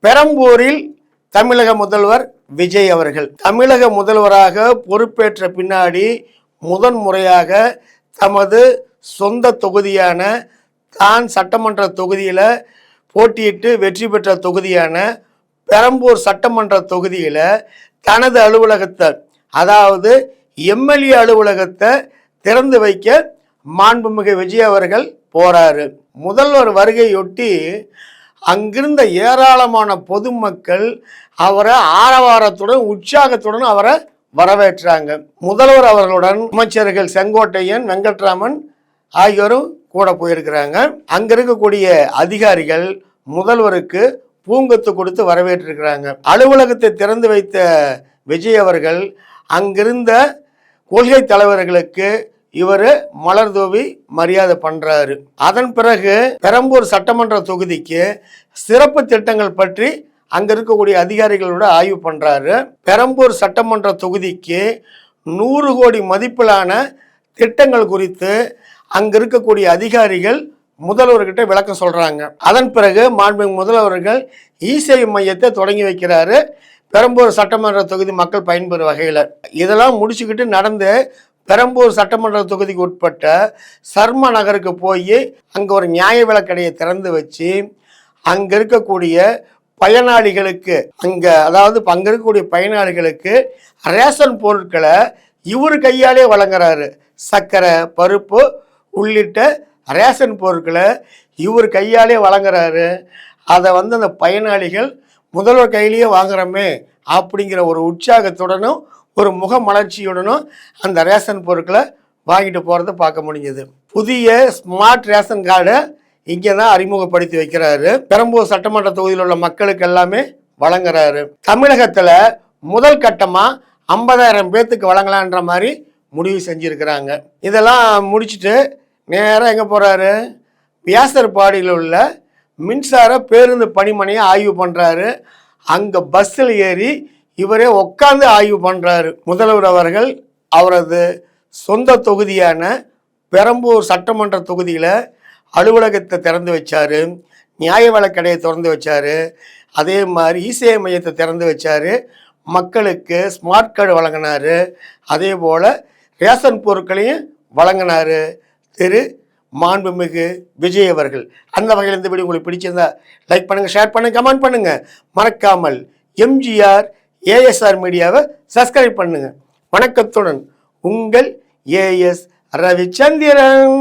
பெரம்பூரில் தமிழக முதல்வர் விஜய் அவர்கள் தமிழக முதல்வராக பொறுப்பேற்ற பின்னாடி முதன்முறையாக தமது சொந்த தொகுதியான தான் சட்டமன்ற தொகுதியில் போட்டியிட்டு வெற்றி பெற்ற தொகுதியான பெரம்பூர் சட்டமன்ற தொகுதியில் தனது அலுவலகத்தை, அதாவது எம்எல்ஏ அலுவலகத்தை திறந்து வைக்க மாண்புமிகு விஜய் அவர்கள் போறாரு. முதல்வர் வருகையொட்டி அங்கிருந்த ஏராளமான பொதுமக்கள் அவரை ஆரவாரத்துடன் உற்சாகத்துடன் அவரை வரவேற்றாங்க. முதல்வர் அவர்களுடன் அமைச்சர்கள் செங்கோட்டையன், வெங்கட்ராமன் ஆகியோரும் கூட போயிருக்கிறாங்க. அங்க இருக்கக்கூடிய அதிகாரிகள் முதல்வருக்கு பூங்கொத்து கொடுத்து வரவேற்றிருக்கிறாங்க. அலுவலகத்தை திறந்து வைத்த விஜய் அவர்கள் அங்கிருந்த கொள்கை தலைவர்களுக்கு இவர் மலர் தூவி மரியாதை பண்றாரு. அதன் பிறகு பெரம்பூர் சட்டமன்ற தொகுதிக்கு சிறப்பு திட்டங்கள் பற்றி அங்க இருக்கக்கூடிய அதிகாரிகளோட ஆய்வு பண்றாரு. பெரம்பூர் சட்டமன்ற தொகுதிக்கு 100 கோடி மதிப்பிலான திட்டங்கள் குறித்து அங்க இருக்கக்கூடிய அதிகாரிகள் முதல்வர்கிட்ட விளக்கம் சொல்றாங்க. அதன் பிறகு மாண்புமிகு முதல்வர்கள் இ-சேவை மையத்தை தொடங்கி வைக்கிறாரு, பெரம்பூர் சட்டமன்ற தொகுதி மக்கள் பயன்பெறும் வகையில். இதெல்லாம் முடிச்சுக்கிட்டு நடந்து பெரம்பூர் சட்டமன்ற தொகுதிக்கு உட்பட்ட சர்மா நகருக்கு போய் அங்கே ஒரு நியாய விலைக்கடையை திறந்து வச்சு அங்கே இருக்கக்கூடிய பயனாளிகளுக்கு அங்கே இருக்கக்கூடிய பயனாளிகளுக்கு ரேஷன் பொருட்களை இவர் கையாலே வழங்குறாரு. சர்க்கரை, பருப்பு உள்ளிட்ட ரேஷன் பொருட்களை இவர் கையாலே வழங்குறாரு. அதை அந்த பயனாளிகள் முதல்வர் கையிலேயே வாங்குறோமே அப்படிங்கிற ஒரு உற்சாகத்துடனும் ஒரு முக மலர்ச்சியுடனும் அந்த ரேஷன் பொருட்களை வாங்கிட்டு போகிறத பார்க்க முடிஞ்சது. புதிய ஸ்மார்ட் ரேஷன் கார்டை இங்கே தான் அறிமுகப்படுத்தி வைக்கிறாரு. பெரம்பூர் சட்டமன்ற தொகுதியில் உள்ள மக்களுக்கு எல்லாமே வழங்குறாரு. தமிழகத்தில் முதல் கட்டமாக 50,000 பேர்த்துக்கு வழங்கலான்ற மாதிரி முடிவு செஞ்சுருக்கிறாங்க. இதெல்லாம் முடிச்சுட்டு நேராக எங்கே போகிறாரு? வியாசர்பாடியில் உள்ள மின்சார பேருந்து பணிமனையை ஆய்வு பண்ணுறாரு. அங்கே பஸ்ஸில் ஏறி இவரே உட்காந்து ஆய்வு பண்ணுறாரு. முதல்வர் அவர்கள் அவரது சொந்த தொகுதியான பெரம்பூர் சட்டமன்ற தொகுதியில் அலுவலகத்தை திறந்து வச்சார், நியாய விலைக்கடையை திறந்து வச்சார், அதே மாதிரி இ-சேவை மையத்தை திறந்து வச்சார், மக்களுக்கு ஸ்மார்ட் கார்டு வழங்கினார், அதே போல் ரேஷன் பொருட்களையும் வழங்கினார் திரு மாண்புமிகு விஜய் அவர்கள். அந்த வகையில் இந்த வீடியோ உங்களுக்கு பிடிச்சிருந்தா லைக் பண்ணுங்கள், ஷேர் பண்ணுங்கள், கமெண்ட் பண்ணுங்கள். மறக்காமல் எம்ஜிஆர் ஏஎஸ்ஆர் மீடியாவை சப்ஸ்கிரைப் பண்ணுங்கள். வணக்கத்துடன் உங்கள் ஏஎஸ் ரவிச்சந்திரன்.